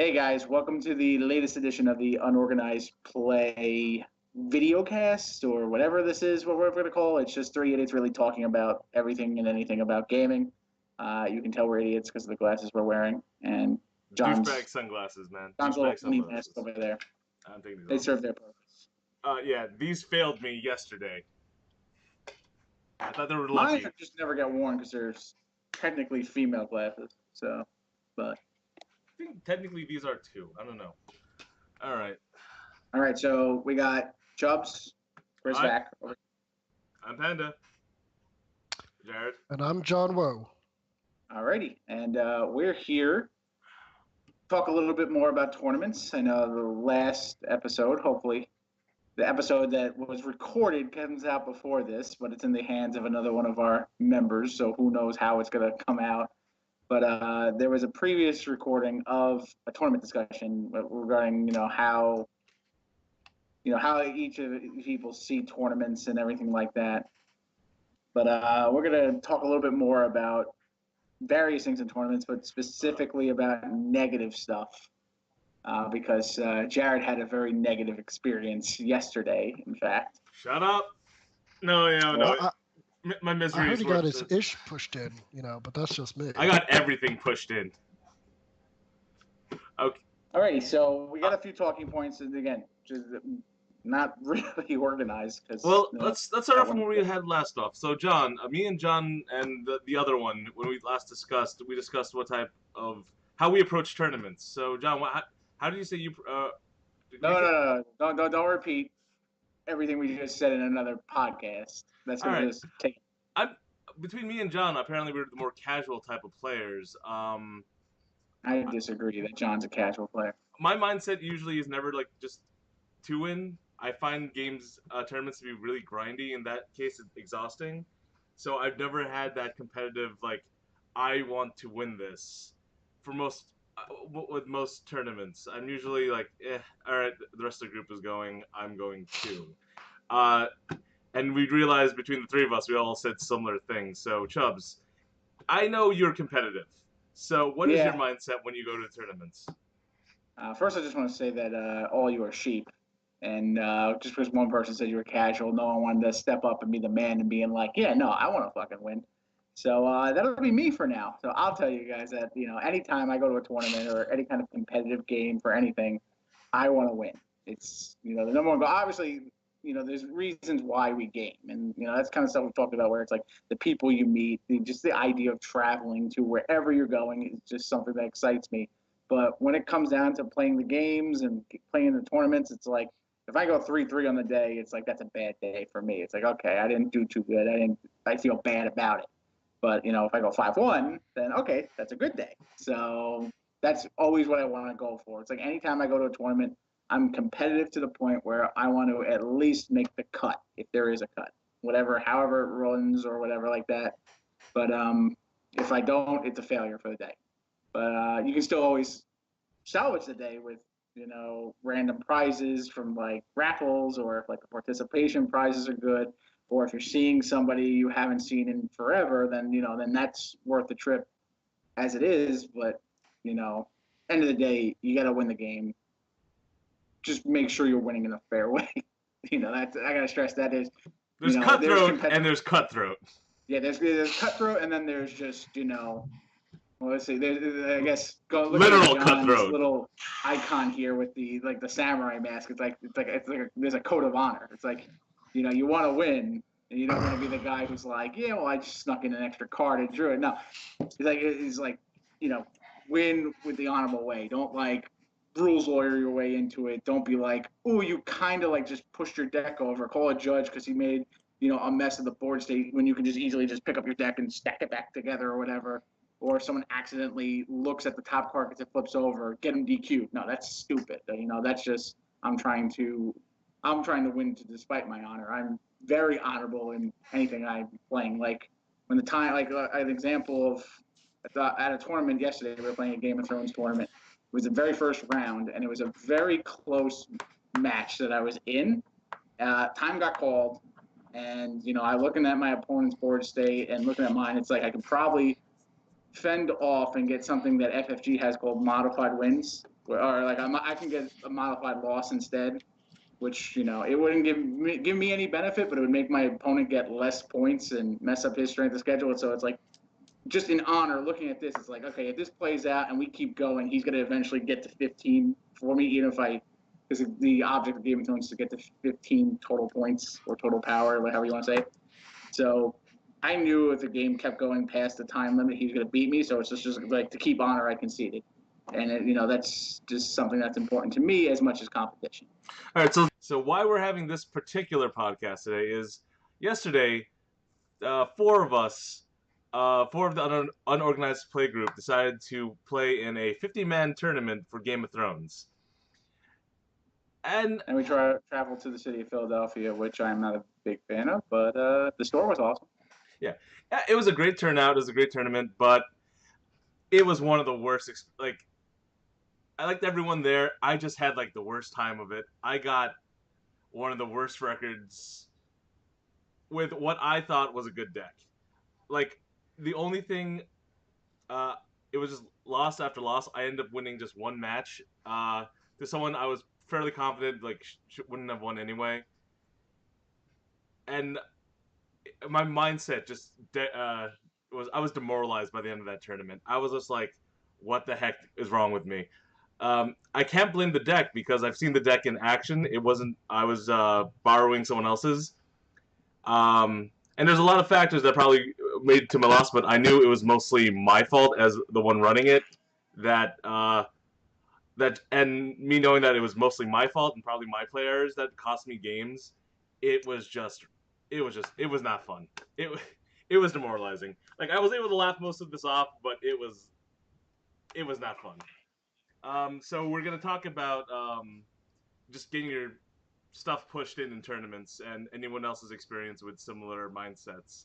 Hey guys, welcome to the latest edition of the Unorganized Play videocast, or whatever this is, what we're going to call it. It's just three idiots really talking about everything and anything about gaming. You can tell we're idiots because of the glasses we're wearing, and John's douchebag sunglasses, man. John's little Douchebag knee mask sunglasses. over there. I'm taking these They off. serve their purpose. Yeah, these failed me yesterday. I thought they were Mine lucky. just never get worn because they're technically female glasses. But I think technically these are too. I don't know. All right. So we got Chubbs. Where's Hi. back? I'm Panda. Jared. And I'm John Woe. Alrighty, and we're here to talk a little bit more about tournaments. I know the last episode, hopefully, the episode that was recorded comes out before this, but it's in the hands of another one of our members, so who knows how it's going to come out. But there was a previous recording of a tournament discussion regarding, how each of the people see tournaments and everything like that. But we're going to talk a little bit more about various things in tournaments, but specifically about negative stuff, because Jared had a very negative experience yesterday, in fact. Shut up. No. My misery I heard is he got worth his it. ish pushed in, but that's just me. I got everything pushed in. Okay. Alrighty, so we got a few talking points, and again, just not really organized. Well, let's start off from where we had last off. So, John, me and John and the other one, when we last discussed, what type of how we approach tournaments. So, John, how do you say you? No, don't repeat everything we just said in another podcast. That's gonna Alright. just take. Between me and John, apparently we're the more casual type of players. I disagree that John's a casual player. My mindset usually is never like just to win. I find tournaments to be really grindy. In that case, it's exhausting. So I've never had that competitive, like, I want to win this. With most tournaments, I'm usually like, all right, the rest of the group is going, I'm going too. And we realized between the three of us, we all said similar things. So, Chubbs, I know you're competitive. So what is your mindset when you go to tournaments? First, I just want to say that all you are sheep. And just because one person said you were casual, no one wanted to step up and be the man and being like, yeah, no, I want to fucking win. So that'll be me for now. So I'll tell you guys that, anytime I go to a tournament or any kind of competitive game for anything, I want to win. It's, the number one goal. Obviously, there's reasons why we game. And, that's kind of stuff we've talked about where it's like the people you meet, just the idea of traveling to wherever you're going is just something that excites me. But when it comes down to playing the games and playing the tournaments, it's like, if I go 3-3 on the day, it's like that's a bad day for me. It's like, okay, I didn't do too good. I feel bad about it. But, if I go 5-1, then okay, that's a good day. So that's always what I want to go for. It's like anytime I go to a tournament, I'm competitive to the point where I want to at least make the cut, if there is a cut. However it runs or whatever like that. But if I don't, it's a failure for the day. But you can still always salvage the day with, random prizes from like raffles, or if like the participation prizes are good, or if you're seeing somebody you haven't seen in forever, then then that's worth the trip as it is. But end of the day, you got to win the game. Just make sure you're winning in a fair way. That's, I gotta stress that is. There's cutthroat and there's cutthroat. Yeah, there's cutthroat, and then there's just Well, let's see. I guess go look Literal at John's cutthroat. little icon here with the samurai mask. It's like there's a code of honor. It's like, you want to win, and you don't want to be the guy who's like, yeah, well, I just snuck in an extra card and drew it. No, it's like win with the honorable way. Don't like rules lawyer your way into it. Don't be like, oh, you kind of like just pushed your deck over. Call a judge because he made a mess of the board state when you can just easily just pick up your deck and stack it back together or whatever. Or if someone accidentally looks at the top card because it flips over, get them DQ'd. No, that's stupid. That's just I'm trying to win despite my honor. I'm very honorable in anything I'm playing. Like when an example of at a tournament yesterday, we were playing a Game of Thrones tournament. It was the very first round, and it was a very close match that I was in. Time got called, and I looking at my opponent's board state and looking at mine, it's like I could probably fend off and get something that FFG has called modified wins. or like I can get a modified loss instead, which it wouldn't give me any benefit, but it would make my opponent get less points and mess up his strength of schedule. And so it's like, just in honor, looking at this, it's like, okay, if this plays out and we keep going, he's going to eventually get to 15 for me, even if because the object of Game of Thrones is to get to 15 total points or total power, however you want to say it. So I knew if the game kept going past the time limit, he was going to beat me. So it's just like, to keep honor, I conceded. And that's just something that's important to me as much as competition. All right, so why we're having this particular podcast today is yesterday, four of the unorganized play group decided to play in a 50-man tournament for Game of Thrones. And we traveled to the city of Philadelphia, which I'm not a big fan of, but the store was awesome. Yeah, it was a great turnout. It was a great tournament, but it was one of the worst. I liked everyone there. I just had the worst time of it. I got one of the worst records with what I thought was a good deck. The only thing, it was just loss after loss. I ended up winning just one match to someone I was fairly confident wouldn't have won anyway. And my mindset just I was demoralized by the end of that tournament. I was just like, what the heck is wrong with me? I can't blame the deck because I've seen the deck in action. I was borrowing someone else's. And there's a lot of factors that probably made it to my loss, but I knew it was mostly my fault as the one running it. And me knowing that it was mostly my fault and probably my players that cost me games, it was not fun. It was demoralizing. I was able to laugh most of this off, but it was not fun. So we're gonna talk about just getting your stuff pushed in tournaments and anyone else's experience with similar mindsets.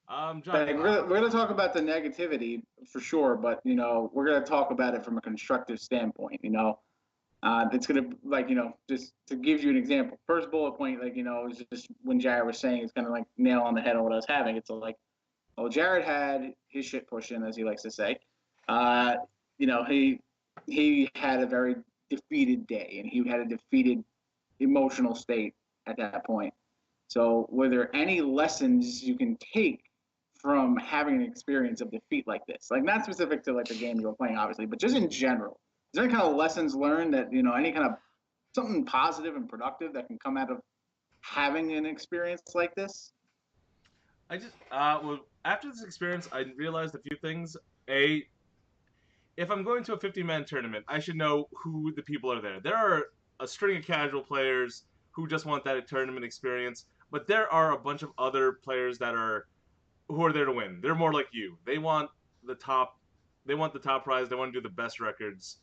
John, we're gonna talk about the negativity for sure, but we're gonna talk about it from a constructive standpoint. It's gonna just to give you an example. First bullet point, is just when Jared was saying, it's kind of nail on the head on what I was having. It's Jared had his shit pushed in, as he likes to say. He had a very defeated day, and he had a defeated emotional state at that point. So were there any lessons you can take from having an experience of defeat like this? Not specific to the game you were playing, obviously, but just in general. Is there any kind of lessons learned that, any kind of something positive and productive that can come out of having an experience like this? I just, after this experience, I realized a few things. If I'm going to a 50-man tournament, I should know who the people are there. There are a string of casual players who just want that tournament experience, but there are a bunch of other players who are there to win. They're more like you. They want the top prize. They want to do the best records.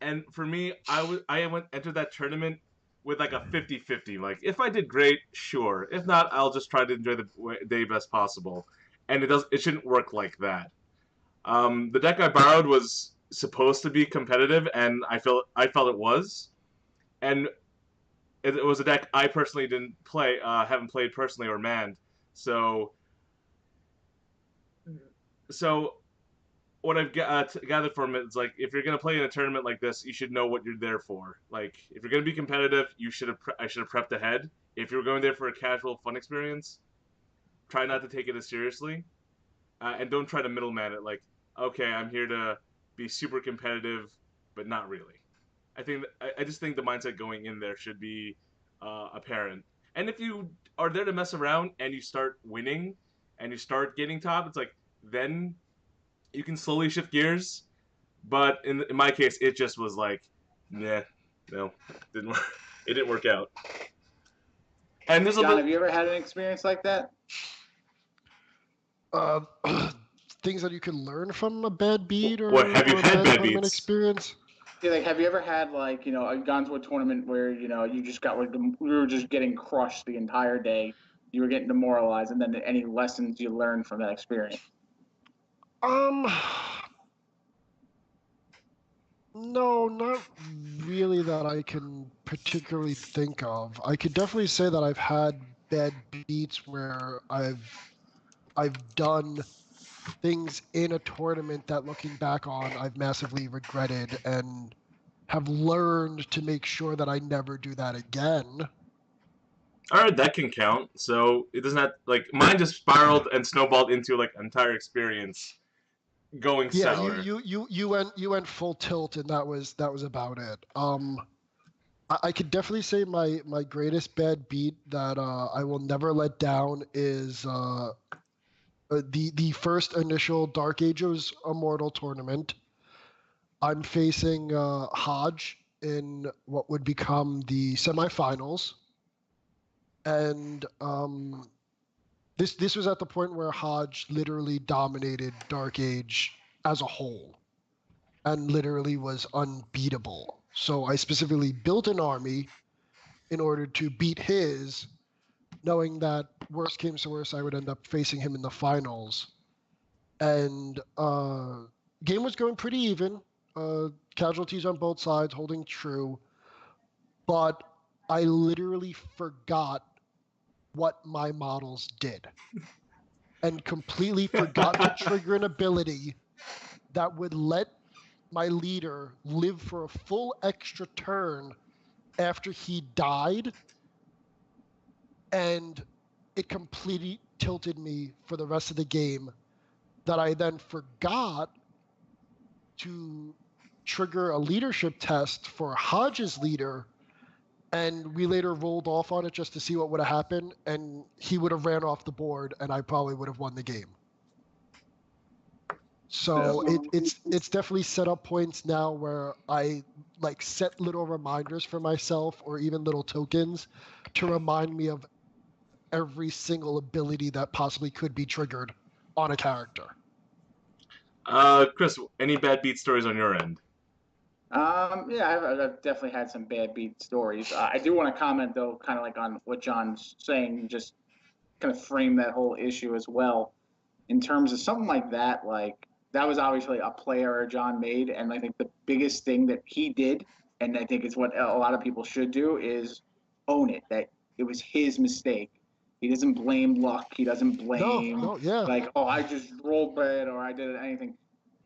And for me, I entered that tournament with a 50-50. If I did great, sure. If not, I'll just try to enjoy the day best possible. And it shouldn't work like that. The deck I borrowed was supposed to be competitive, and I felt it was. And it was a deck I personally didn't play, haven't played personally or manned. So what I've gathered from it is if you're gonna play in a tournament like this, you should know what you're there for. If you're gonna be competitive, I should have prepped ahead. If you're going there for a casual fun experience, try not to take it as seriously, and don't try to middleman it. Okay, I'm here to be super competitive, but not really. I just think the mindset going in there should be apparent. And if you are there to mess around and you start winning and you start getting top, it's then you can slowly shift gears. But in my case, it just was no, didn't work. It didn't work out. And John, have you ever had an experience like that? Things that you can learn from a bad beat or have you had bad beats? Experience? Yeah, have you ever had gone to a tournament where you just got you were just getting crushed the entire day, you were getting demoralized, and then any lessons you learned from that experience? No, not really that I can particularly think of. I could definitely say that I've had bad beats where I've done things in a tournament that, looking back on, I've massively regretted and have learned to make sure that I never do that again. All right, that can count. So it doesn't have like mine just spiraled and snowballed into like an entire experience going Yeah, sour. you went full tilt, and that was about it. I could definitely say my greatest bad beat that I will never let down is the first initial Dark Ages Immortal tournament. I'm facing Hodge in what would become the semifinals, and this was at the point where Hodge literally dominated Dark Age as a whole, and literally was unbeatable. So I specifically built an army in order to beat his, knowing that worst came to worst, I would end up facing him in the finals. And game was going pretty even. Casualties on both sides, holding true. But I literally forgot what my models did, and completely forgot to trigger an ability that would let my leader live for a full extra turn after he died, and it completely tilted me for the rest of the game, that I then forgot to trigger a leadership test for Hodge's leader, and we later rolled off on it just to see what would have happened, and he would have ran off the board, and I probably would have won the game. So it's definitely set up points now where I like set little reminders for myself, or even little tokens to remind me of every single ability that possibly could be triggered on a character. Chris, any bad beat stories on your end? Yeah, I've definitely had some bad beat stories. I do want to comment though, kind of like on what John's saying, just kind of frame that whole issue as well. In terms of something like that, like that was obviously a play error John made, and I think the biggest thing that he did, and I think it's what a lot of people should do, is own it, that it was his mistake. He doesn't blame luck. He doesn't blame Yeah. like, oh, I just rolled bad or I did anything.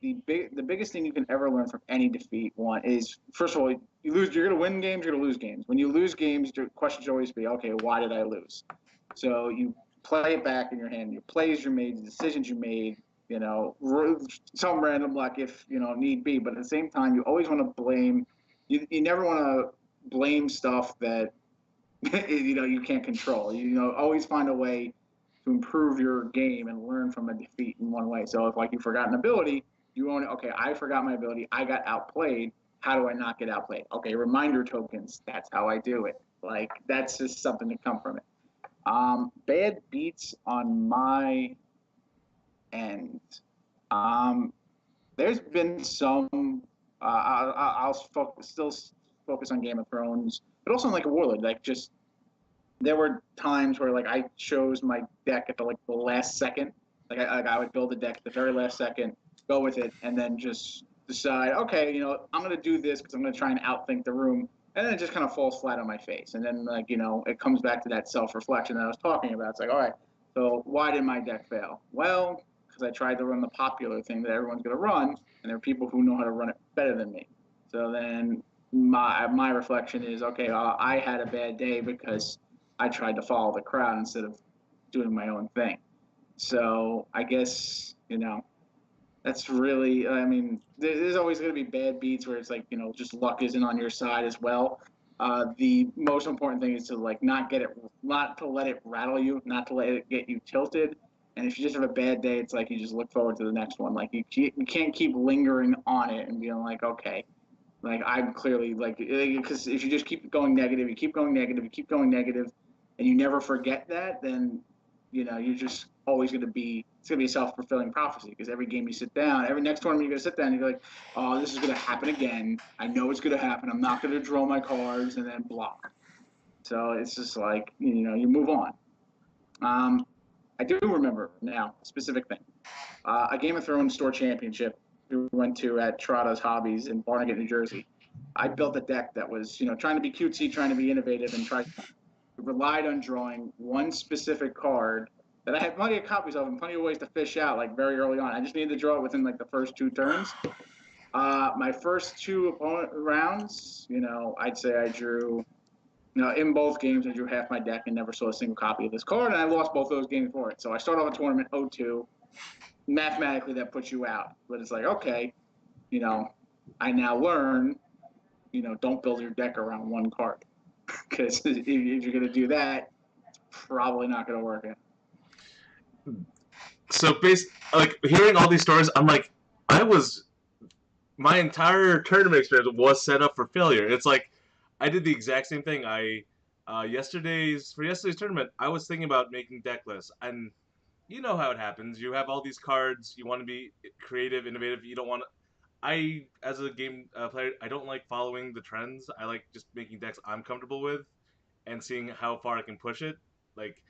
The biggest thing you can ever learn from any defeat, one, is first of all, you lose. You're gonna win games. You're gonna lose games. When you lose games, the question should always be, okay, why did I lose? So you play it back in your hand. Your plays you made, the decisions you made, you know, some random luck if, you know, need be. But at the same time, you always want to blame. You never want to blame stuff that you know you can't control. You know, always find a way to improve your game and learn from a defeat in one way. So if like you forgot an ability, you own it. Okay, I forgot my ability. I got outplayed. How do I not get outplayed? Okay, reminder tokens. That's how I do it. Like that's just something to come from it. Bad beats on my end. Um, there's been some. I'll still focus on Game of Thrones, but also like a Warlord. Like just there were times where like I chose my deck at the last second. I would build a deck at the very last second, go with it, and then just decide, okay, you know, I'm gonna do this because I'm gonna try and outthink the room, and then it just kind of falls flat on my face. And then like you know, it comes back to that self-reflection that I was talking about. It's like, all right, so why did my deck fail? Well, because I tried to run the popular thing that everyone's gonna run, and there are people who know how to run it better than me. So then my reflection is, okay, I had a bad day because I tried to follow the crowd instead of doing my own thing. So I guess, you know, that's really, I mean, there's always going to be bad beats where it's like, you know, just luck isn't on your side as well. The most important thing is to like not to let it rattle you, not to let it get you tilted. And if you just have a bad day, it's like you just look forward to the next one. Like you can't keep lingering on it and being like, okay, like I'm clearly like, because if you just keep going negative, you keep going negative, you keep going negative, and you never forget that, then you know you're just always going to be. It's going to be a self-fulfilling prophecy because every game you sit down, every next tournament you're going to sit down, and you're like, oh, this is going to happen again. I know it's going to happen. I'm not going to draw my cards and then block. So it's just like you know you move on. I do remember now a specific thing. A Game of Thrones store championship we went to at Trotta's Hobbies in Barnegat, New Jersey. I built a deck that was, you know, trying to be cutesy, trying to be innovative, and relied on drawing one specific card that I had plenty of copies of and plenty of ways to fish out, like very early on. I just needed to draw it within like the first two turns. My first two opponent rounds, I'd say I drew. In both games, I drew half my deck and never saw a single copy of this card, and I lost both those games for it. So I started off a tournament 0-2. Mathematically, that puts you out. But it's like, okay, I now learn, don't build your deck around one card. Because if you're going to do that, it's probably not going to work out. So, hearing all these stories, I'm like, my entire tournament experience was set up for failure. It's like, I did the exact same thing. For yesterday's tournament, I was thinking about making deck lists, and you know how it happens. You have all these cards. You want to be creative, innovative. You don't want to. As a game player, I don't like following the trends. I like just making decks I'm comfortable with, and seeing how far I can push it. Like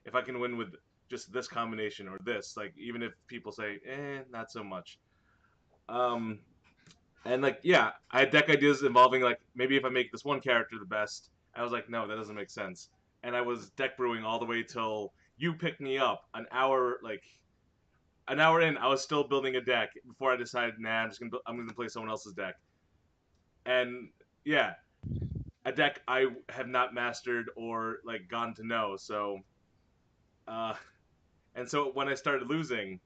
if I can win with just this combination or this. Like even if people say, not so much. And I had deck ideas involving maybe if I make this one character the best. I was like, no, that doesn't make sense. And I was deck brewing all the way till you picked me up an hour in. I was still building a deck before I decided, I'm gonna play someone else's deck. And yeah, a deck I have not mastered or gotten to know. So, and so when I started losing,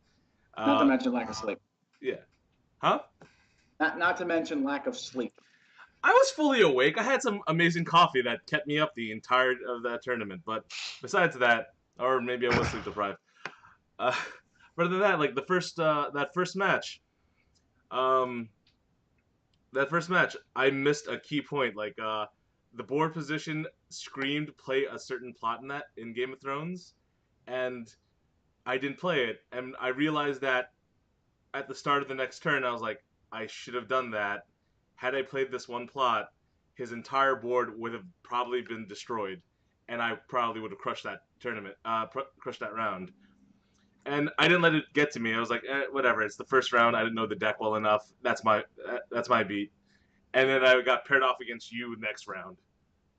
not to mention lack of sleep. Yeah, huh? Not to mention lack of sleep. I was fully awake. I had some amazing coffee that kept me up the entire of that tournament. But besides that, or maybe I was sleep deprived. Rather than that, that first match, I missed a key point. The board position screamed play a certain plot in Game of Thrones, and I didn't play it. And I realized that at the start of the next turn, I was like, I should have done that. Had I played this one plot, his entire board would have probably been destroyed, and I probably would have crushed that tournament, crushed that round. And I didn't let it get to me. I was like, whatever. It's the first round. I didn't know the deck well enough. That's my beat. And then I got paired off against you next round.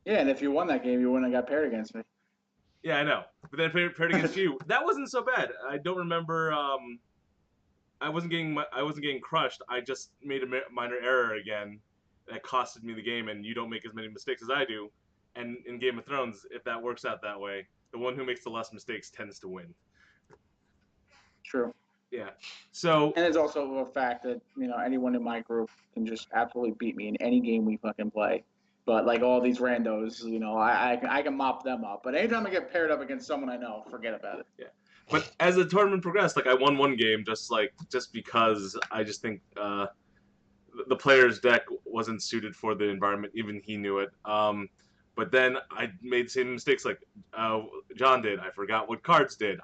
Yeah, and if you won that game, you wouldn't have got paired against me. Yeah, I know. But then paired against you, that wasn't so bad. I don't remember. I wasn't getting crushed. I just made a minor error again that costed me the game. And you don't make as many mistakes as I do. And in Game of Thrones, if that works out that way, the one who makes the less mistakes tends to win. True. Yeah. So. And it's also a fact that anyone in my group can just absolutely beat me in any game we fucking play. But all these randos, I can mop them up. But anytime I get paired up against someone I know, forget about it. Yeah. But as the tournament progressed, I won one game just because I just think the player's deck wasn't suited for the environment. Even he knew it. But then I made the same mistakes John did. I forgot what cards did.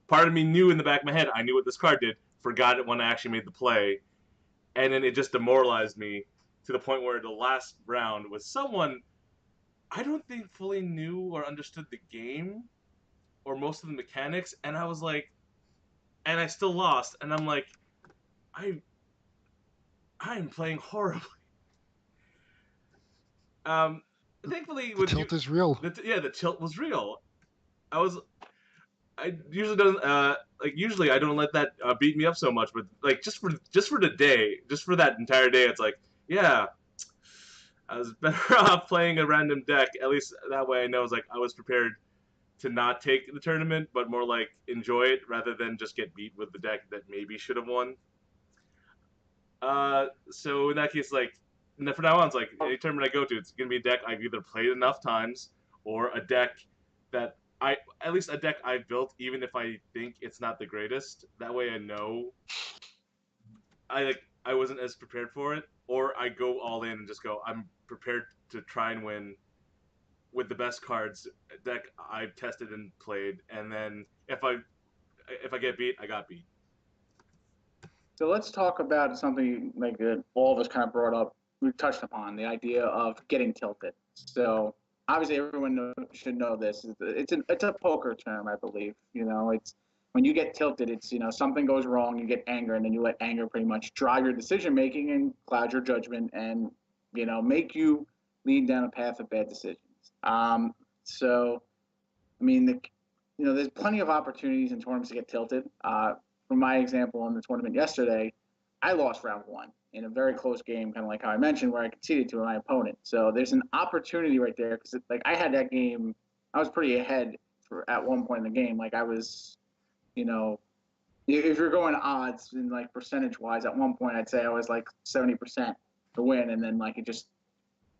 Part of me knew in the back of my head, I knew what this card did, forgot it when I actually made the play, and then it just demoralized me to the point where the last round was someone I don't think fully knew or understood the game or most of the mechanics, and I was like, and I still lost, and I'm like, I'm playing horribly. Thankfully, the tilt is real. The tilt was real. I usually don't usually I don't let that beat me up so much, but just for the day, just for that entire day, it's I was better off playing a random deck. At least that way I know I was prepared to not take the tournament, but more enjoy it rather than just get beat with the deck that maybe should have won. So in that case, for now on, it's any tournament I go to, it's gonna be a deck I've either played enough times or a deck that at least a deck I've built, even if I think it's not the greatest. That way I know I wasn't as prepared for it, or I go all in and just go, I'm prepared to try and win with the best cards deck I've tested and played, and then if I get beat, I got beat. So let's talk about something that all of us kind of brought up. We touched upon the idea of getting tilted. So obviously, everyone should know this. It's a poker term, I believe. It's when you get tilted. It's something goes wrong, you get anger, and then you let anger pretty much drive your decision making and cloud your judgment, and make you lead down a path of bad decisions. So, I mean, there's plenty of opportunities in tournaments to get tilted. From my example in the tournament yesterday, I lost round one in a very close game, kind of like how I mentioned, where I conceded to my opponent. So there's an opportunity right there because like I had that game, I was pretty ahead at one point in the game. Like I was, you know, if you're going odds and like percentage wise, at one point I'd say I was like 70% to win, and then like it just,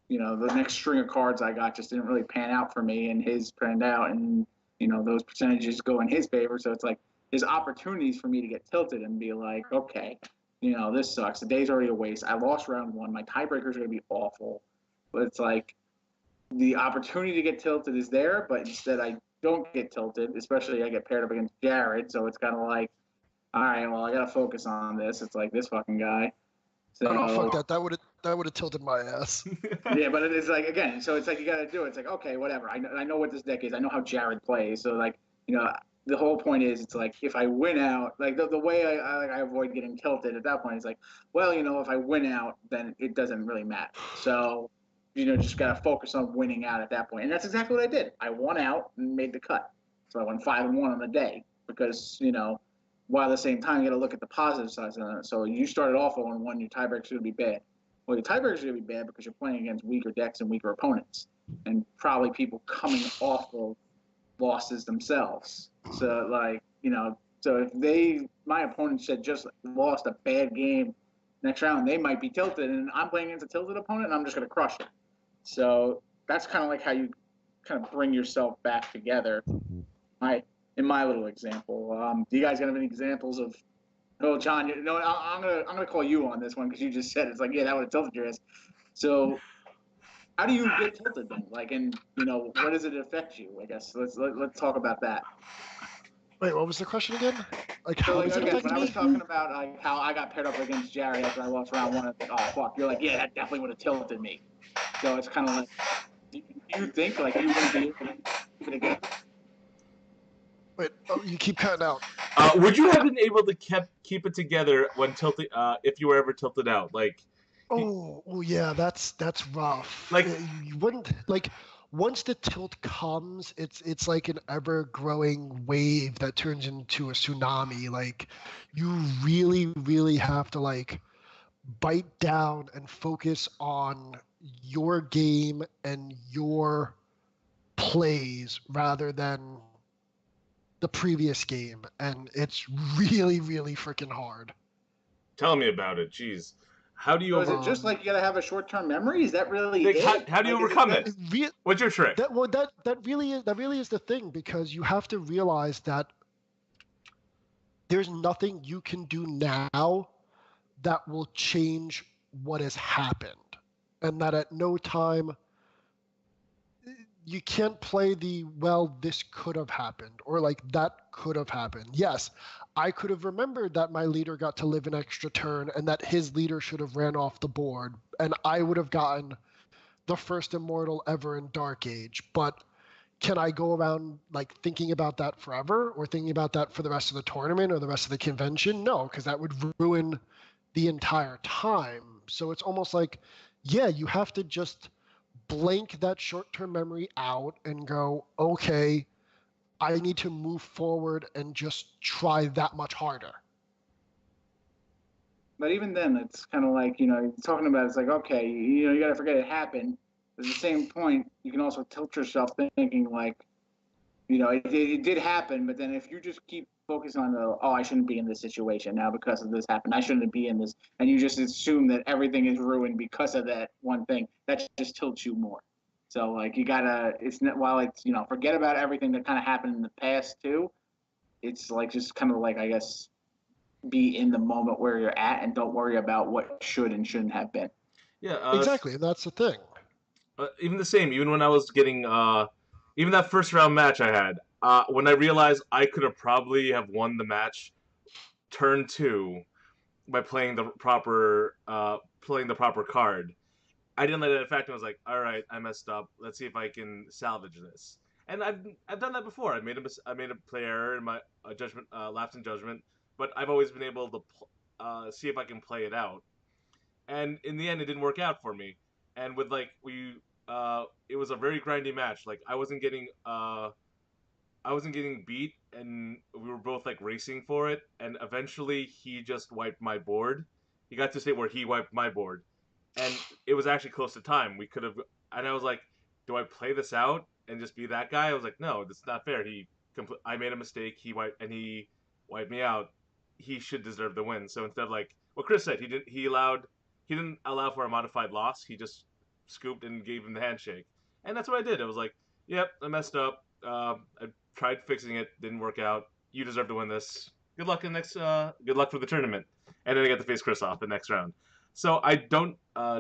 the next string of cards I got just didn't really pan out for me, and his panned out, and those percentages go in his favor. So it's like there's opportunities for me to get tilted and be like, okay, this sucks. The day's already a waste. I lost round one. My tiebreaker's going to be awful. But it's like the opportunity to get tilted is there, but instead I don't get tilted, especially I get paired up against Jared. So it's kind of like, all right, well, I got to focus on this. It's like this fucking guy. So, oh, fuck that. That would have tilted my ass. Yeah, but it is like, again, so it's like you got to do it. It's like, okay, whatever. I know what this deck is. I know how Jared plays. So, like, the whole point is, it's like if I win out, like the way I avoid getting tilted at that point is like, well, if I win out, then it doesn't really matter. So, just got to focus on winning out at that point. And that's exactly what I did. I won out and made the cut. So I went 5-1 on the day because, while at the same time, you got to look at the positive sides of it. So you started off 0-1, your tiebreaker's going to be bad. Well, your tiebreaker's going to be bad because you're playing against weaker decks and weaker opponents, and probably people coming off of losses themselves. So, like, so if my opponent had just lost a bad game next round, they might be tilted, and I'm playing against a tilted opponent, and I'm just going to crush it. So that's kind of like how you kind of bring yourself back together. In my little example, do you guys have any examples of? Oh, John, I'm gonna call you on this one because you just said it's like, yeah, that would have tilted your ass. So, how do you get tilted then? Like, and what does it affect you? I guess let's talk about that. Wait, what was the question again? Like, So, how like, does it again, affect when me? I was talking about like how I got paired up against Jared after I lost round one, I was like, oh fuck, you're like, yeah, that definitely would have tilted me. So it's kind of like, do you think like you wouldn't be able to keep it again? Wait, you keep cutting out. Would you have been able to keep it together when tilted? If you were ever tilted out, like? Oh yeah, that's rough. Like, you wouldn't like once the tilt comes, it's like an ever-growing wave that turns into a tsunami. Like, you really, really have to like bite down and focus on your game and your plays rather than the previous game, and it's really, really freaking hard. Tell me about it. Jeez. How do you? So is it just like you gotta have a short-term memory? Is that really Like, it? how do you overcome it? What's your trick? That really is the thing, because you have to realize that there's nothing you can do now that will change what has happened, and that at no time you can't play this could have happened, or like that could have happened. Yes, I could have remembered that my leader got to live an extra turn and that his leader should have ran off the board, and I would have gotten the first immortal ever in DARKAGE. But can I go around like thinking about that forever, or thinking about that for the rest of the tournament or the rest of the convention? No, because that would ruin the entire time. So it's almost like, yeah, you have to just blank that short-term memory out and go, okay, I need to move forward and just try that much harder. But even then, it's kind of like, talking about it's like, okay, you got to forget it happened. But at the same point, you can also tilt yourself thinking like, it did happen, but then if you just keep focusing on I shouldn't be in this situation now because of this happened. I shouldn't be in this. And you just assume that everything is ruined because of that one thing. That just tilts you more. So like you gotta, while it's, forget about everything that kind of happened in the past too. It's like just kind of like, I guess, be in the moment where you're at and don't worry about what should and shouldn't have been. Yeah, exactly, and that's the thing. Even the same. Even when I was getting, even that first round match I had, when I realized I could have probably have won the match, turn 2, by playing the proper card, I didn't let it affect me. I was like, all right, I messed up. Let's see if I can salvage this. And I've done that before. I made a play error in my judgment, lapse in judgment, but I've always been able to see if I can play it out. And in the end, it didn't work out for me. And with it was a very grindy match. Like I wasn't getting beat, and we were both like racing for it. And eventually, he just wiped my board, he got to a state where he wiped my board, and it was actually close to time. We could have, and I was like, do I play this out and just be that guy? I was like, no, this is not fair. I made a mistake. He wiped me out. He should deserve the win. So instead of like what Chris said, he didn't allow for a modified loss. He just scooped and gave him the handshake, and that's what I did. I was like, yep, I messed up. I tried fixing it, didn't work out. You deserve to win this. Good luck in next. Good luck for the tournament. And then I got to face Chris off the next round. So I don't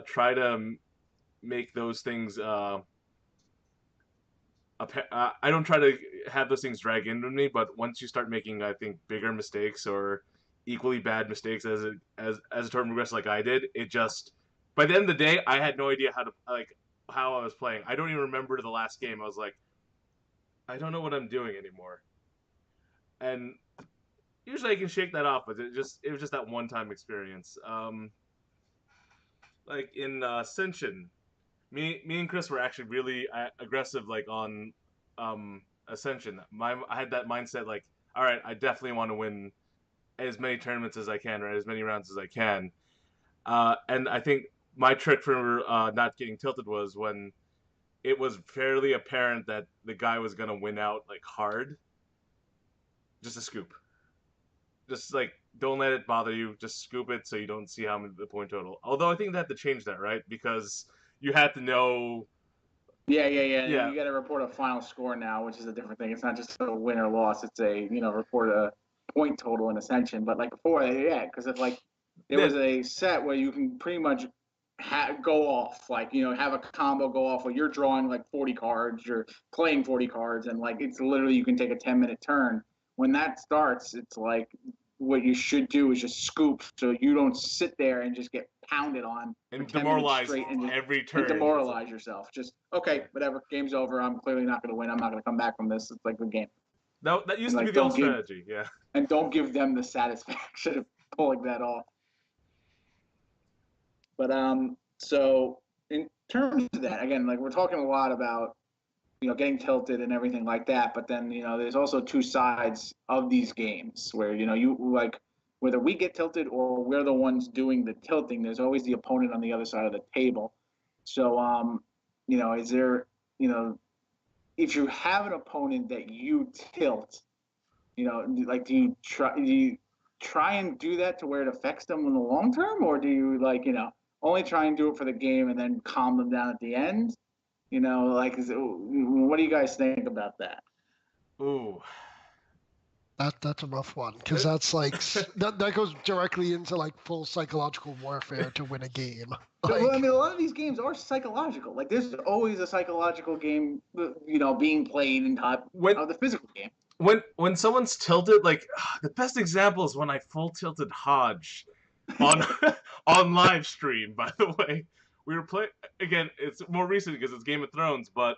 try to make those things. I don't try to have those things drag into me. But once you start making, I think, bigger mistakes or equally bad mistakes as a tournament progresses, like I did, it just by the end of the day, I had no idea how I was playing. I don't even remember the last game. I was like, I don't know what I'm doing anymore. And usually I can shake that off, but it was just that one-time experience. Like in Ascension, me and Chris were actually really aggressive, like on Ascension. I had that mindset, like, all right, I definitely want to win as many tournaments as I can, or as many rounds as I can. And I think my trick for not getting tilted was when it was fairly apparent that the guy was gonna win out like hard. Just a scoop. Just like don't let it bother you. Just scoop it so you don't see how many the point total. Although I think they have to change that, right? Because you have to know. Yeah. You got to report a final score now, which is a different thing. It's not just a win or loss. It's a report a point total in Ascension. But like before, yeah, because if like there was a set where you can pretty much go off, like have a combo go off where you're drawing like 40 cards, you're playing 40 cards, and like it's literally you can take a 10-minute turn. When that starts, it's like what you should do is just scoop so you don't sit there and just get pounded on and demoralize straight and every turn. And demoralize yourself. Just okay, whatever. Game's over. I'm clearly not going to win. I'm not going to come back from this. It's like a game. No, that used to be the old strategy. Yeah. And don't give them the satisfaction of pulling that off. But so in terms of that, again, like we're talking a lot about getting tilted and everything like that. But then, there's also two sides of these games where, you like whether we get tilted or we're the ones doing the tilting, there's always the opponent on the other side of the table. So, is there, if you have an opponent that you tilt, like do you try and do that to where it affects them in the long term, or do you only try and do it for the game and then calm them down at the end? What do you guys think about that? Ooh, that's a rough one because that's like that goes directly into like full psychological warfare to win a game. Well, I mean, a lot of these games are psychological. Like, there's always a psychological game, being played in top of the physical game. When someone's tilted, like the best example is when I full tilted Hodge on live stream. By the way, we were playing again. It's more recent because it's Game of Thrones, but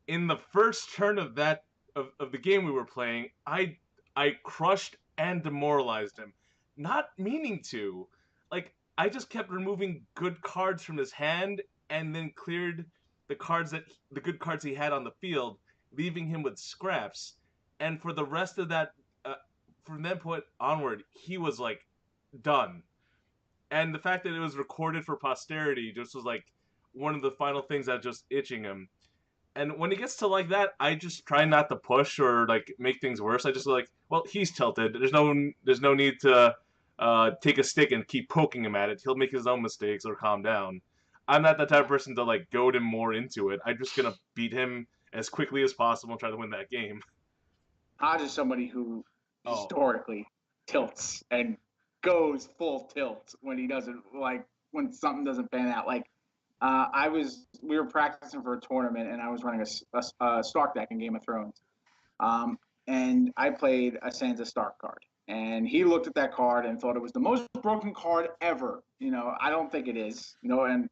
in the first turn of that of the game we were playing, I crushed and demoralized him, not meaning to. Like I just kept removing good cards from his hand and then cleared the good cards he had on the field, leaving him with scraps. And for the rest of that, from that point onward, he was like done. And the fact that it was recorded for posterity just was like one of the final things that just itching him. And when he gets to like that, I just try not to push or like make things worse. I just like, well, he's tilted. There's no need to take a stick and keep poking him at it. He'll make his own mistakes or calm down. I'm not that type of person to like goad him more into it. I'm just gonna beat him as quickly as possible and try to win that game. Hodge is somebody who historically tilts and goes full tilt when he doesn't when something doesn't pan out. Like we were practicing for a tournament and I was running a Stark deck in Game of Thrones, and I played a Sansa Stark card, and he looked at that card and thought it was the most broken card ever. I don't think it is. And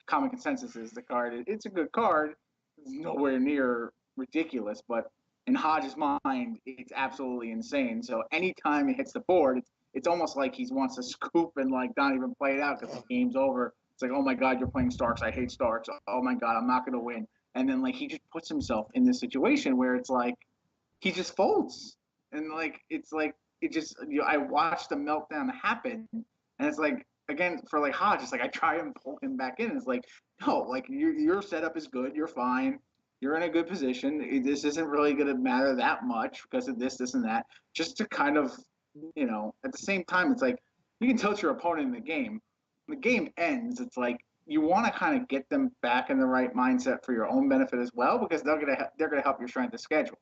common consensus is the card. It's a good card. It's nowhere near ridiculous, but in Hodge's mind, it's absolutely insane. So anytime it hits the board, it's almost like he wants to scoop and like not even play it out because the game's over. It's like, oh my God, you're playing Starks. I hate Starks. Oh my God, I'm not going to win. And then like he just puts himself in this situation where it's like he just folds, and like it's like it just I watched the meltdown happen, and it's like again, for like Hodge, it's like I try and pull him back in. And it's like, no, like your setup is good. You're fine. You're in a good position. This isn't really going to matter that much because of this, and that. Just to kind of, at the same time, it's like you can tilt your opponent in the game. When the game ends, it's like you want to kind of get them back in the right mindset for your own benefit as well, because they're gonna help your strength of schedule.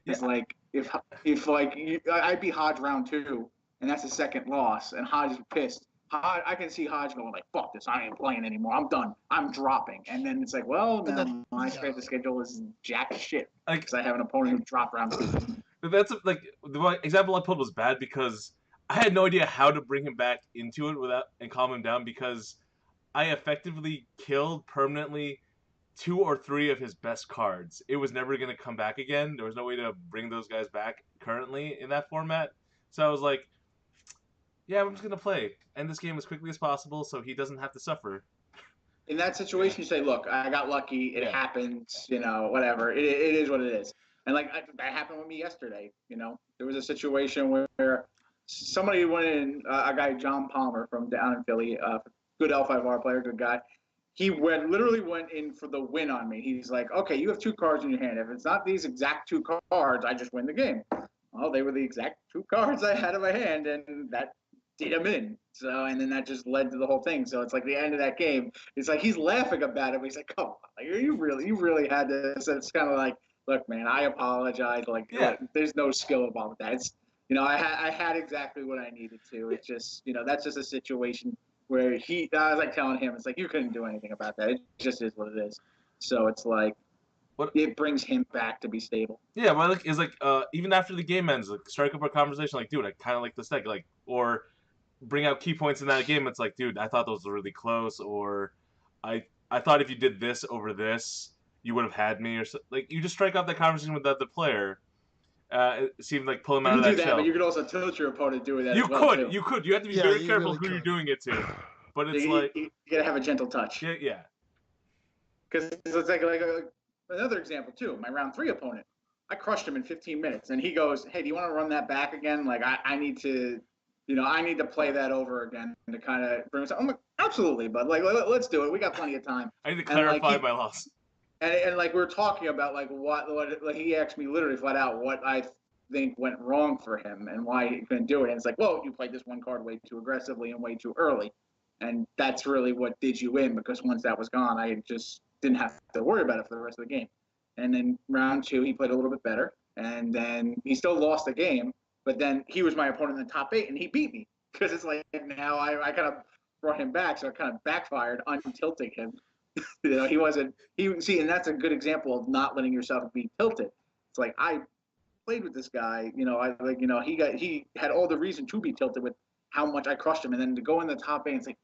It's like if like I'd be Hodge round 2, and that's a second loss, and Hodge is pissed. I can see Hodge going like, "Fuck this! I ain't playing anymore. I'm done. I'm dropping." And then it's like, well, then my strength of schedule is jack shit because I have an opponent who dropped round 2. That's like the example I pulled was bad because I had no idea how to bring him back into it and calm him down, because I effectively killed permanently 2 or 3 of his best cards. It was never going to come back again. There was no way to bring those guys back currently in that format. So I was like, yeah, I'm just going to play. End this game as quickly as possible so he doesn't have to suffer. In that situation, you say, look, I got lucky. It happens, whatever. It is what it is. And like that happened with me yesterday. There was a situation where somebody went in, a guy, John Palmer from down in Philly, good L5R player, good guy. He literally went in for the win on me. He's like, okay, you have 2 cards in your hand. If it's not these exact 2 cards, I just win the game. Well, they were the exact 2 cards I had in my hand, and that did him in. So, and then that just led to the whole thing. So it's like the end of that game. It's like he's laughing about it. But he's like, come on, like, you really had this. And it's kind of like, look, man, I apologize. Like, look, there's no skill involved with that. It's, I had exactly what I needed to. It's just, that's just a situation where I was like telling him, it's like, you couldn't do anything about that. It just is what it is. So it's like, it brings him back to be stable. Yeah, well, it's like, even after the game ends, like, strike up a conversation, like, dude, I kind of like this deck, like, or bring out key points in that game. It's like, dude, I thought those were really close, or I thought if you did this over this, you would have had me, or so. Like, you just strike up that conversation with the player. It seemed like pull him out of that shell. But you could also tilt your opponent doing that. You could. You have to be very careful who you're doing it to. But it's you gotta have a gentle touch. Yeah. Because it's like another example too. My round 3 opponent, I crushed him in 15 minutes, and he goes, "Hey, do you want to run that back again? Like, I need to, I need to play that over again to kind of bring us." I'm like, absolutely, but like, let's do it. We got plenty of time. I need to clarify my loss. And like we're talking about like what like he asked me literally flat out what I think went wrong for him and why he couldn't do it. And it's like, well, you played this one card way too aggressively and way too early. And that's really what did you in, because once that was gone, I just didn't have to worry about it for the rest of the game. And then round 2, he played a little bit better. And then he still lost the game, but then he was my opponent in the top 8, and he beat me. Because it's like now I kind of brought him back, so it kind of backfired, untilting him. He wasn't. And that's a good example of not letting yourself be tilted. It's like I played with this guy. He had all the reason to be tilted with how much I crushed him, and then to go in the top 8, it's like,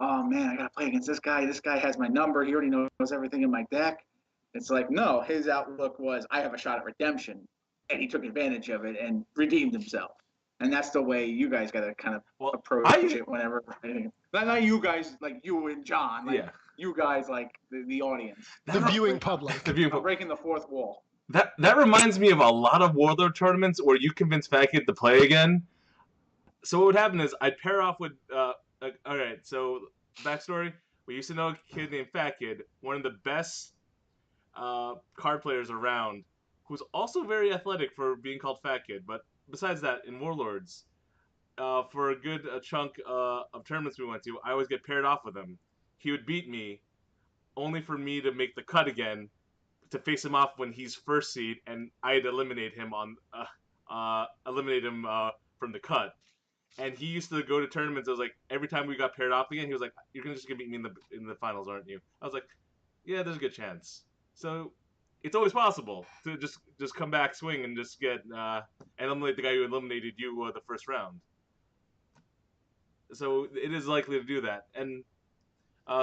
oh man, I gotta play against this guy. This guy has my number. He already knows everything in my deck. It's like, no, his outlook was, I have a shot at redemption, and he took advantage of it and redeemed himself. And that's the way you guys gotta kind of approach it whenever. Not you guys, like you and John. Like, you guys, like the audience, the viewing public. I'm breaking the 4th wall. That reminds me of a lot of Warlord tournaments where you convince Fat Kid to play again. So what would happen is I'd pair off with. All right, so backstory: we used to know a kid named Fat Kid, one of the best card players around, who's also very athletic for being called Fat Kid. But besides that, in Warlords, for a good chunk of tournaments we went to, I always get paired off with him. He would beat me, only for me to make the cut again, to face him off when he's first seed, and I'd eliminate him from the cut. And he used to go to tournaments. I was like, every time we got paired off again, he was like, "You're just gonna beat me in the finals, aren't you?" I was like, "Yeah, there's a good chance." So it's always possible to just come back, swing, and just get eliminate the guy who eliminated you the first round. So it is likely to do that. And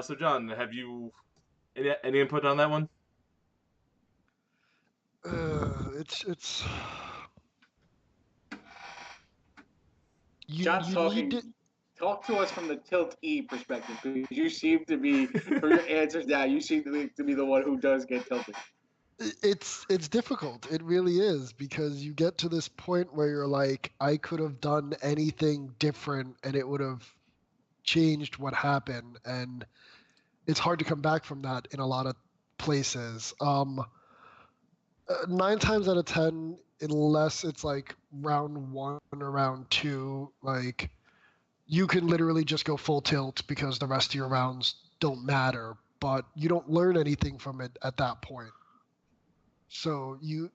so John, have you any input on that one? It's. John's talking. Talk to us from the Tilt E perspective, because you seem to be, for your answers now, you seem to be the one who does get tilted. It's difficult. It really is, because you get to this point where you're like, I could have done anything different and it would have changed what happened, and it's hard to come back from that in a lot of places. 9 times out of 10, unless it's like round 1 or round 2, like you can literally just go full tilt because the rest of your rounds don't matter, but you don't learn anything from it at that point. So you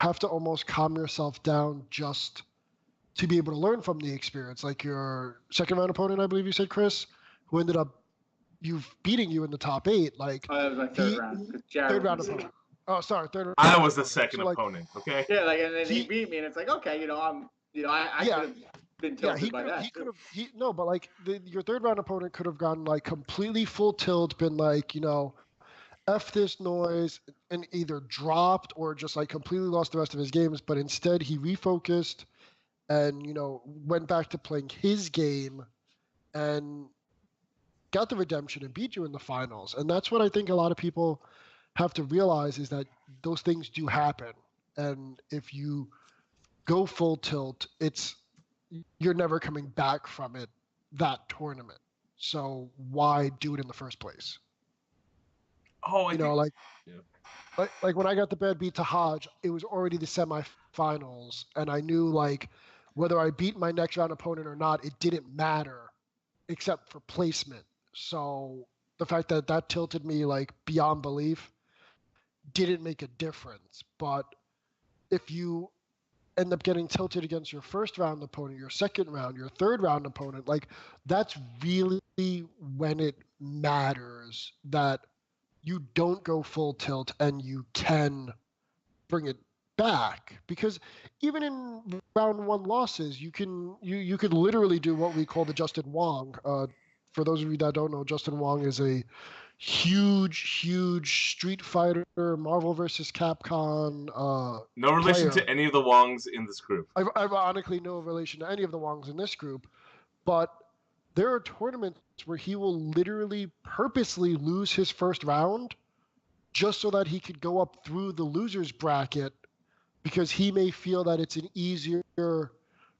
have to almost calm yourself down just to be able to learn from the experience. Like your second round opponent, I believe you said, Chris, who ended up beating you in the top 8. Like Oh, that was my third round. 'Cause Jared third was round my opponent. Oh, sorry, third round. I was the opponent. second So, like, opponent. Okay. Yeah, like, and then he He- beat me, and it's like, okay, I Yeah. could have been Yeah, tilted by that. Too. no, but like your third round opponent could have gone like completely full tilt, been like, F this noise, and either dropped or just like completely lost the rest of his games. But instead, he refocused and, went back to playing his game and got the redemption and beat you in the finals. And that's what I think a lot of people have to realize, is that those things do happen. And if you go full tilt, you're never coming back from that tournament. So why do it in the first place? Oh, I think. Like, Yeah. like when I got the bad beat to Hodge, it was already the semifinals, and I knew like whether I beat my next round opponent or not, it didn't matter except for placement. So the fact that tilted me like beyond belief didn't make a difference. But if you end up getting tilted against your first round opponent, your second round, your third round opponent, like that's really when it matters that you don't go full tilt and you can bring it back. Because even in round 1 losses, you could literally do what we call the Justin Wong. For those of you that don't know, Justin Wong is a huge Street Fighter, Marvel vs. Capcom. No relation player. to any of the Wongs in this group. Ironically, no relation to any of the Wongs in this group, but there are tournaments where he will literally purposely lose his first round just so that he could go up through the losers bracket, because he may feel that it's an easier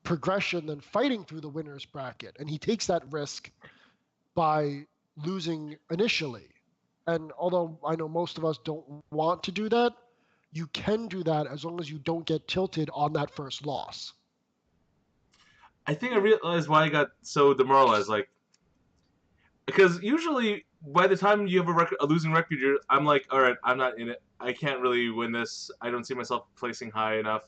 progression than fighting through the winners bracket, and he takes that risk by losing initially. And although I know most of us don't want to do that, you can do that as long as you don't get tilted on that first loss. I think I realized why I got so demoralized. Like, because usually by the time you have a losing record, I'm like, all right, I'm not in it. I can't really win this. I don't see myself placing high enough.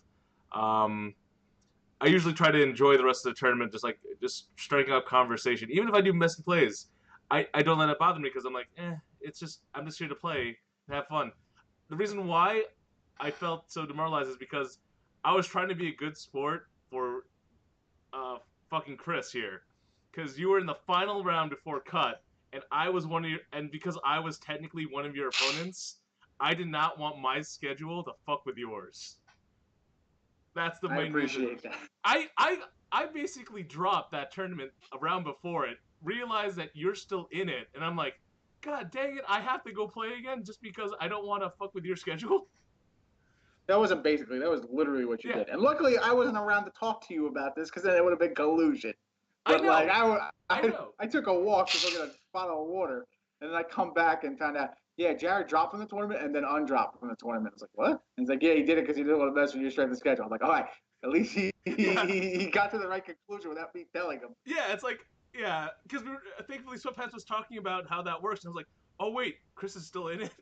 I usually try to enjoy the rest of the tournament, just striking up conversation. Even if I do messy plays, I don't let it bother me, because I'm like, I'm just here to play and have fun. The reason why I felt so demoralized is because I was trying to be a good sport for fucking Chris here, because you were in the final round before cut, and I was because I was technically one of your opponents, I did not want my schedule to fuck with yours. That's the main reason. I appreciate that. I basically dropped that tournament a round before it, realized that you're still in it, and I'm like, God dang it, I have to go play again just because I don't want to fuck with your schedule. That was literally what you did. And luckily, I wasn't around to talk to you about this, because then it would have been collusion. But I took a walk to go get a bottle of water, and then I come back and found out, yeah, Jared dropped from the tournament and then undropped from the tournament. I was like, what? And he's like, yeah, he did it because he didn't want to mess with your strength of schedule. I'm like, all right, at least he got to the right conclusion without me telling him. Yeah, it's like, yeah, because thankfully Sweatpants was talking about how that works, and I was like, oh wait, Chris is still in it.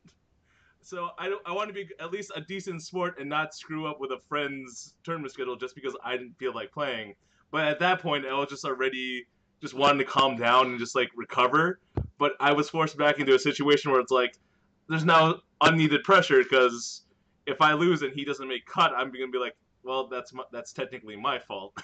So I want to be at least a decent sport and not screw up with a friend's tournament schedule just because I didn't feel like playing. But at that point, I was just already just wanting to calm down and just like recover. But I was forced back into a situation where it's like there's now unneeded pressure, because if I lose and he doesn't make cut, I'm gonna be like, well, that's technically my fault.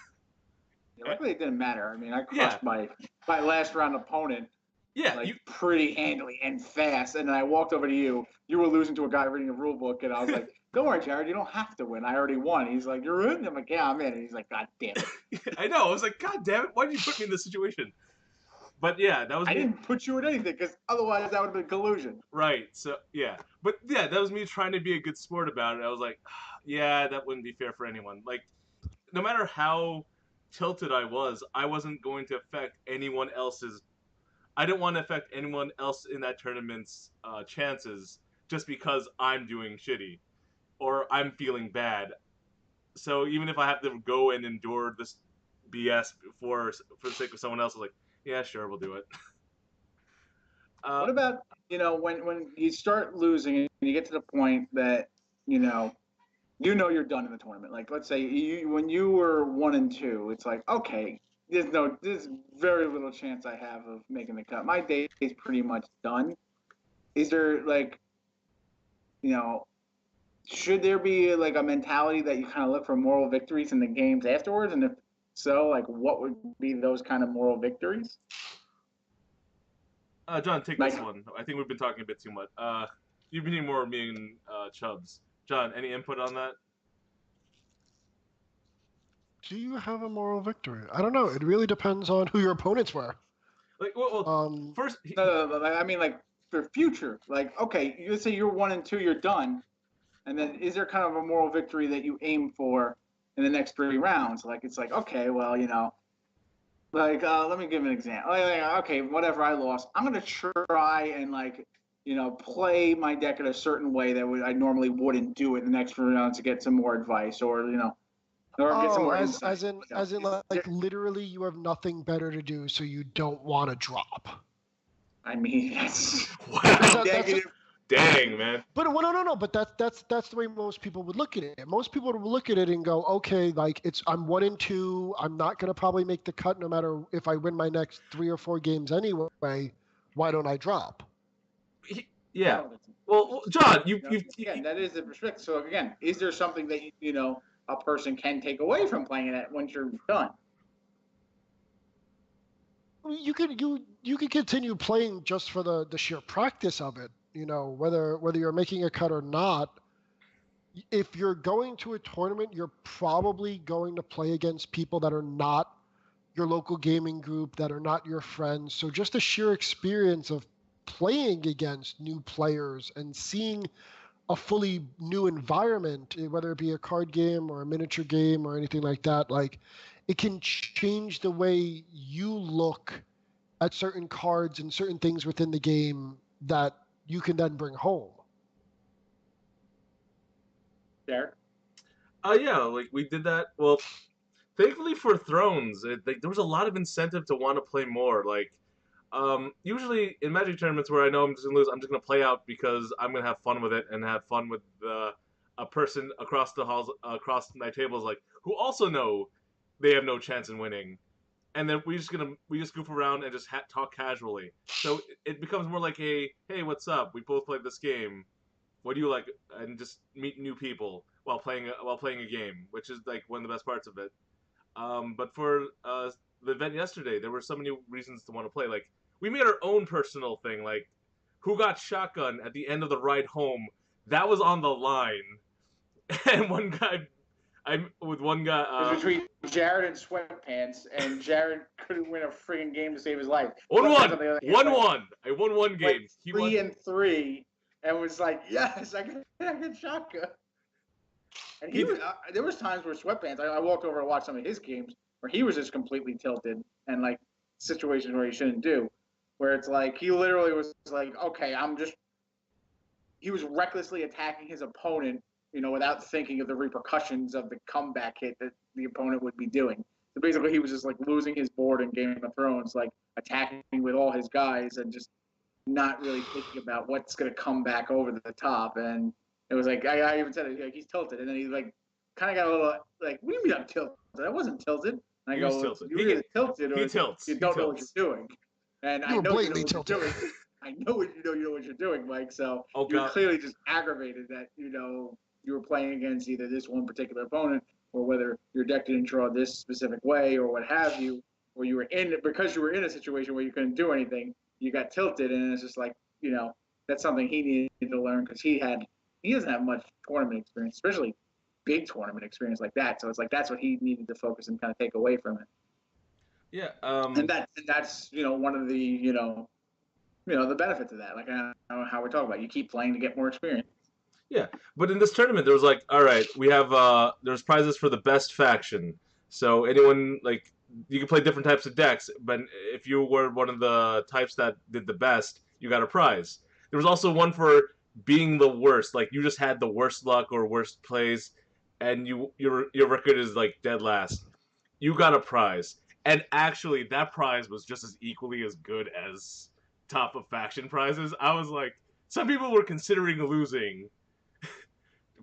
Yeah, luckily, it didn't matter. I mean, I crushed my last round opponent. Yeah, pretty handily and fast, and then I walked over to you. You were losing to a guy reading a rule book, and I was like, "Don't worry, Jared, you don't have to win. I already won." He's like, "You're in?" I'm like, "Yeah, I'm in." And he's like, "God damn it!" I know. I was like, "God damn it! Why did you put me in this situation?" But yeah, that was. I didn't put you in anything, because otherwise that would have been collusion. Right. So yeah, but yeah, that was me trying to be a good sport about it. I was like, yeah, that wouldn't be fair for anyone. Like, no matter how tilted I wasn't going to affect anyone else's. I didn't want to affect anyone else in that tournament's chances just because I'm doing shitty or I'm feeling bad. So even if I have to go and endure this BS for the sake of someone else, I was like, yeah, sure, we'll do it. What about, when you start losing and you get to the point that, you're done in the tournament. Like, let's say when you were 1-2, it's like, okay, there's very little chance I have of making the cut. My day is pretty much done. Is there should there be like a mentality that you kind of look for moral victories in the games afterwards? And if so, like, what would be those kind of moral victories? John, take this one. I think we've been talking a bit too much. You've been hearing more of me and Chubbs. John, any input on that? Do you have a moral victory? I don't know. It really depends on who your opponents were. Like, first, no. I mean, like, for future. Like, okay, let's say you're 1-2, you're done, and then is there kind of a moral victory that you aim for in the next 3 rounds? Like, it's like, okay, well, like, let me give an example. Okay, whatever, I lost. I'm gonna try and play my deck in a certain way that I normally wouldn't do it in the next 3 rounds to get some more advice, or get some more insight. As in, like, literally, you have nothing better to do, so you don't want to drop. I mean, that's wow. Dang, man. But no. But that's the way most people would look at it. Most people would look at it and go, okay, like, I'm 1-2. I'm not gonna probably make the cut no matter if I win my next 3 or 4 games anyway. Why don't I drop? Yeah. Well, John, again, that is the perspective. So again, is there something that a person can take away from playing it once you're done? You could continue playing just for the sheer practice of it. Whether you're making a cut or not. If you're going to a tournament, you're probably going to play against people that are not your local gaming group, that are not your friends. So just the sheer experience of playing against new players and seeing a fully new environment, whether it be a card game or a miniature game or anything like that, like, it can change the way you look at certain cards and certain things within the game that you can then bring home. Derek? Yeah, like, we did that. Well, thankfully for Thrones, there was a lot of incentive to want to play more. Like, usually in Magic tournaments where I know I'm just gonna lose, I'm just gonna play out because I'm gonna have fun with it and have fun with a person across the halls, across my tables, like, who also know they have no chance in winning, and then we just goof around and just talk casually. So it becomes more like a, hey, what's up? We both played this game. What do you like? And just meet new people while playing a game, which is like one of the best parts of it. But for the event yesterday, there were so many reasons to want to play. Like, we made our own personal thing, like, who got shotgun at the end of the ride home. That was on the line. And one guy, it was between Jared and Sweatpants, and Jared couldn't win a freaking game to save his life. 1-1. I won one game. Like, he 3-3, and was like, yes, I got shotgun. And there was times where Sweatpants, I walked over and watched some of his games where he was just completely tilted, and like situations where he shouldn't do, where it's like he literally was like, okay, he was recklessly attacking his opponent, without thinking of the repercussions of the comeback hit that the opponent would be doing. So basically, he was just like losing his board in Game of Thrones, like attacking with all his guys and just not really thinking about what's going to come back over the top. And it was like, I even said it, like, he's tilted. And then he like kind of got a little like, what do you mean I'm tilted? I wasn't tilted. And I go, tilted. You're either tilted or tilts. You don't know what you're doing. And I know you know what tilted. you're doing. I know you know what you're doing, Mike. So you're clearly just aggravated that, you were playing against either this one particular opponent or whether your deck didn't draw this specific way or what have you, or you were because you were in a situation where you couldn't do anything, you got tilted. And it's just like, that's something he needed to learn because he doesn't have much tournament experience, especially big tournament experience like that. So it's like, that's what he needed to focus and kind of take away from it. Yeah. And that's, one of the, the benefits of that. Like, how we're talking about, you keep playing to get more experience. Yeah, but in this tournament, there was like, all right, we have there's prizes for the best faction. So anyone like you can play different types of decks, but if you were one of the types that did the best, you got a prize. There was also one for being the worst, like you just had the worst luck or worst plays, and your record is like dead last. You got a prize, and actually that prize was just as equally as good as top of faction prizes. I was like, some people were considering losing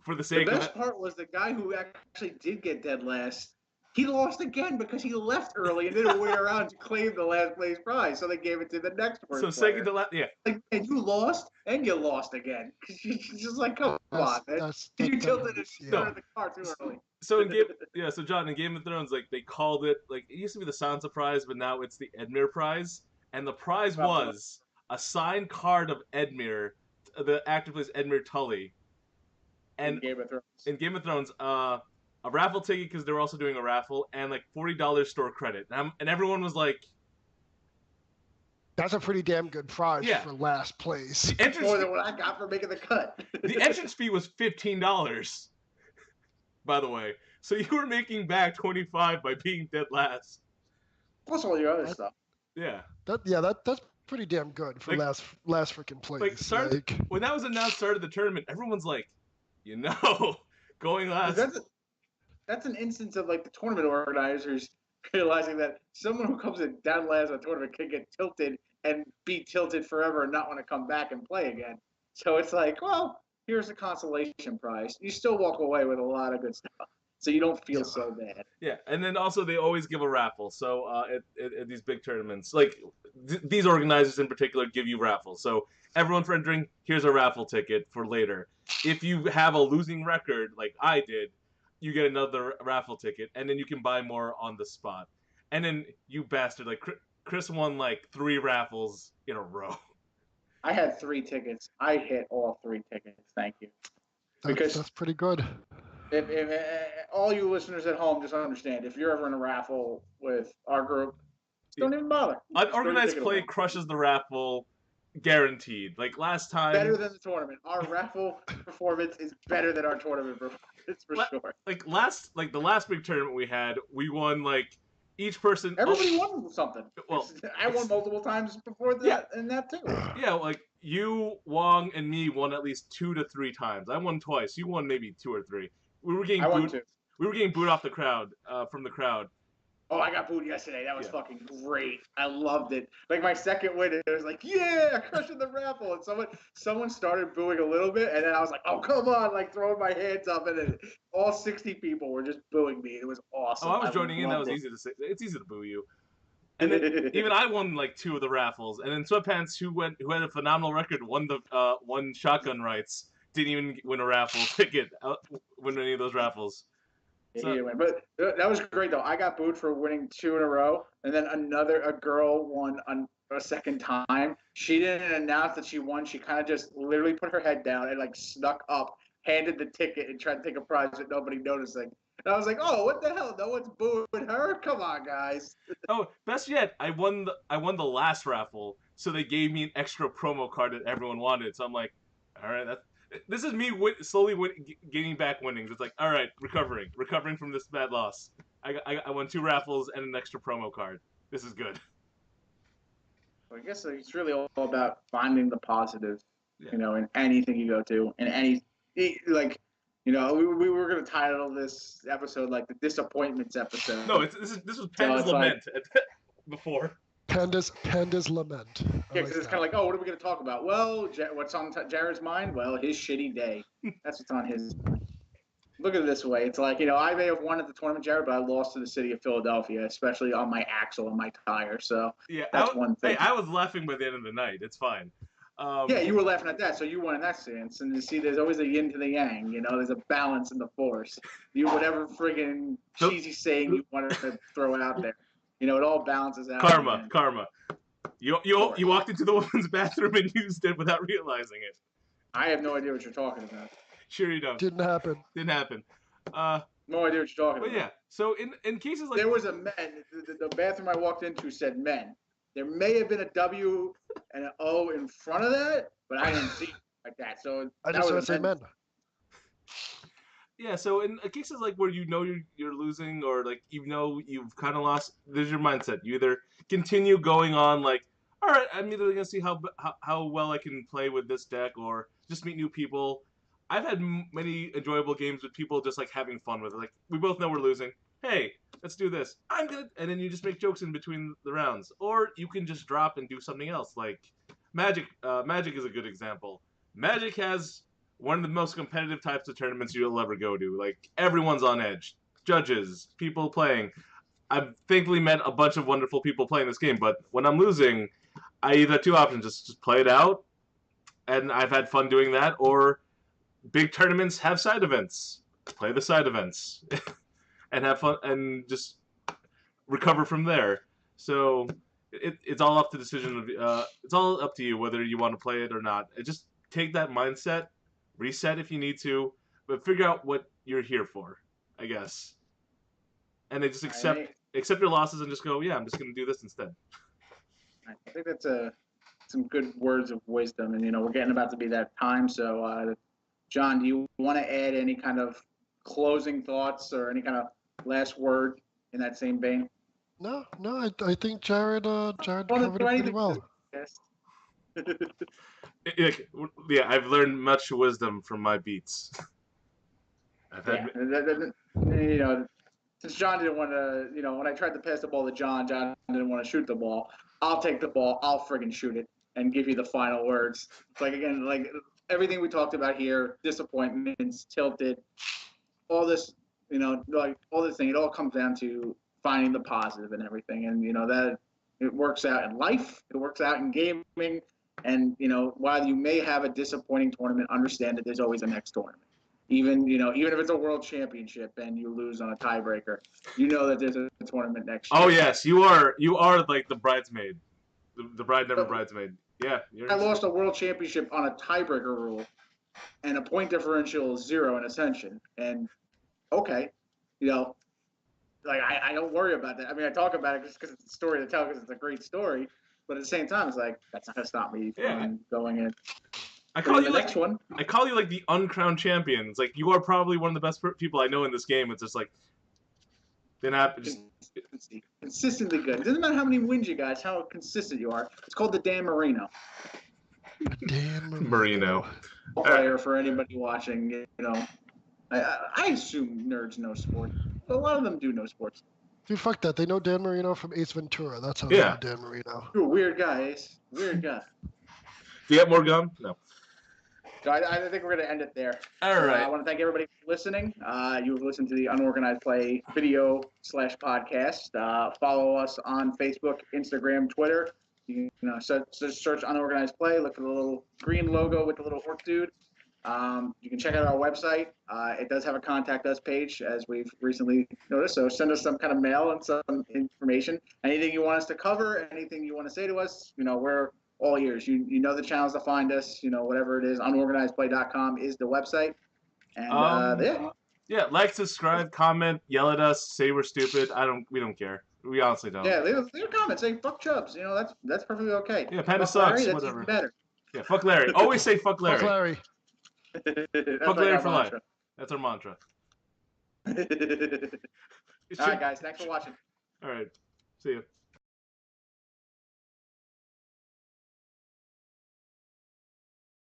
for the The sake of best part was the guy who actually did get dead last. He lost again because he left early and didn't wait around to claim the last place prize. So they gave it to the next so worst second player. to last. Yeah, Like, and you lost, and you lost again. Just like, come on, man. You tilted it in front of the car too early. So so John, in Game of Thrones, like they called it, like it used to be the Sansa prize, but now it's the Edmure prize, and the prize was a signed card of Edmure. The actor plays Edmure Tully, and in Game of Thrones, a raffle ticket because they were also doing a raffle, and like $40 store credit, and everyone was like, "That's a pretty damn good prize for last place." More than what I got for making the cut. The entrance fee was $15. By the way, so you were making back 25 by being dead last. Plus all your other stuff. Yeah. That's pretty damn good for like, last freaking place. When that was announced, started the tournament, everyone's like, going last. That's an instance of like the tournament organizers realizing that someone who comes in down last in a tournament can get tilted and be tilted forever and not want to come back and play again. So it's like, well, here's a consolation prize. You still walk away with a lot of good stuff, so you don't feel so bad. Yeah, and then also they always give a raffle. So at these big tournaments, like these organizers in particular, give you raffles. So everyone for entering, here's a raffle ticket for later. If you have a losing record, like I did, you get another raffle ticket, and then you can buy more on the spot. And then you bastard, like Chris won like 3 raffles in a row. I had 3 tickets. I hit all 3 tickets. Thank you. That's pretty good. If all you listeners at home just understand, if you're ever in a raffle with our group, don't even bother. Unorganized Play crushes the raffle, guaranteed. Like last time, better than the tournament. Our raffle performance is better than our tournament performance for sure. Like the last big tournament we had, we won like each person. Everybody won something. Well, I won multiple times before that, and that too. Yeah, like you, Wong, and me won at least 2 to 3 times. I won twice. You won maybe 2 or 3. We were getting booed. We were getting booed off the crowd, from the crowd. Oh, I got booed yesterday. That was fucking great. I loved it. Like my second win, it was like, yeah, crushing the raffle. And someone started booing a little bit, and then I was like, oh, come on, like throwing my hands up, and then all 60 people were just booing me. It was awesome. Oh, I was joining in. That was easy to say. It's easy to boo you. And then even I won like 2 of the raffles. And then Sweatpants, who had a phenomenal record, won shotgun rights. Didn't even win a raffle ticket. Win any of those raffles. But that was great though. I got booed for winning 2 in a row, and then a girl won a second time. She didn't announce that she won. She kind of just literally put her head down and like snuck up, handed the ticket, and tried to take a prize with nobody noticing. And I was like, oh, what the hell? No one's booing her? Come on, guys. Oh, best yet, I won the last raffle, so they gave me an extra promo card that everyone wanted. So I'm like, all right, this is me slowly gaining back winnings. It's like, all right, recovering from this bad loss. I won 2 raffles and an extra promo card. This is good. Well, I guess it's really all about finding the positive, in anything you go to, in we were going to title this episode like the disappointments episode. No, this was Panda's Lament before. Panda's Lament. Yeah, because it's kind of like, oh, what are we going to talk about? Well, what's on Jared's mind? Well, his shitty day. That's what's on his mind. Look at it this way. It's like, I may have won at the tournament, Jared, but I lost to the city of Philadelphia, especially on my axle and my tire. So that's one thing. Hey, I was laughing by the end of the night. It's fine. Yeah, you were laughing at that, so you won in that sense. And you see, there's always a yin to the yang. There's a balance in the force. Whatever friggin' cheesy saying you want to throw out there. It all balances out. Karma. You walked into the woman's bathroom and used it without realizing it. I have no idea what you're talking about. Sure you don't. Didn't happen. No idea what you're talking about. But yeah, so in cases like... There was a men. The bathroom I walked into said men. There may have been a W and an O in front of that, but I didn't see it like that. So I just want to say men. Yeah, so in cases like where you know you're losing, or like you know you've kind of lost, there's your mindset. You either continue going on like, all right, I'm either gonna see how well I can play with this deck, or just meet new people. I've had many enjoyable games with people just like having fun with it. Like we both know we're losing. Hey, let's do this. I'm gonna, and then you just make jokes in between the rounds, or you can just drop and do something else. Like Magic. Magic is a good example. Magic has one of the most competitive types of tournaments you'll ever go to. Like everyone's on edge, judges, people playing. I've thankfully met a bunch of wonderful people playing this game, but when I'm losing, I either have two options: just play it out, and I've had fun doing that, or big tournaments have side events. Play the side events, and have fun, and just recover from there. So it's all up to decision of it's all up to you whether you want to play it or not. Just take that mindset, reset if you need to, but figure out what you're here for, I guess. And then just accept your losses and just go, yeah, I'm just going to do this instead. I think that's some good words of wisdom, and we're getting about to be that time. So, John, do you want to add any kind of closing thoughts or any kind of last word in that same vein? No, I think Jared covered it pretty well. Yeah, I've learned much wisdom from my beats. Since John didn't want to, when I tried to pass the ball to John didn't want to shoot the ball. I'll take the ball, I'll friggin' shoot it, and give you the final words. It's like, again, like everything we talked about here, disappointments, tilted, all this, like all this thing, it all comes down to finding the positive and everything. And, that it works out in life, it works out in gaming. And, while you may have a disappointing tournament, understand that there's always a next tournament. Even if it's a world championship and you lose on a tiebreaker, that there's a tournament next year. Oh yes, you are like the bridesmaid, the bride never bridesmaid. Yeah, I lost a world championship on a tiebreaker rule, and a point differential is 0 in Ascension. And okay, like I don't worry about that. I mean, I talk about it just because it's a story to tell, because it's a great story. But at the same time, it's like that's not gonna stop me from going in. I call you next one. I call you like the uncrowned champion. It's like you are probably one of the best people I know in this game. It's just like consistently good. It doesn't matter how many wins you got; it's how consistent you are. It's called the Dan Marino. Dan Marino. Player for anybody watching. I assume nerds know sports. A lot of them do know sports. Dude, fuck that. They know Dan Marino from Ace Ventura. That's how they know Dan Marino. You're a weird guy, Ace. Weird guy. Do you have more gum? No. So I think we're going to end it there. All right. I want to thank everybody for listening. You've listened to the Unorganized Play video/podcast. Follow us on Facebook, Instagram, Twitter. You can search Unorganized Play. Look for the little green logo with the little orc dude. You can check out our website. It does have a contact us page, as we've recently noticed. So send us some kind of mail and some information. Anything you want us to cover, anything you want to say to us, we're all ears. You know the channels to find us. Whatever it is, unorganizedplay.com is the website. And yeah, like, subscribe, comment, yell at us, say we're stupid. We don't care. We honestly don't. Yeah, leave a comment. Say fuck Chubbs. That's perfectly okay. Yeah, Panda sucks. Larry, whatever. Even better. Yeah, fuck Larry. Always say fuck Larry. Fuck Larry. Fuck Larry for life. That's our mantra. All right, guys. Thanks for watching. All right. See you.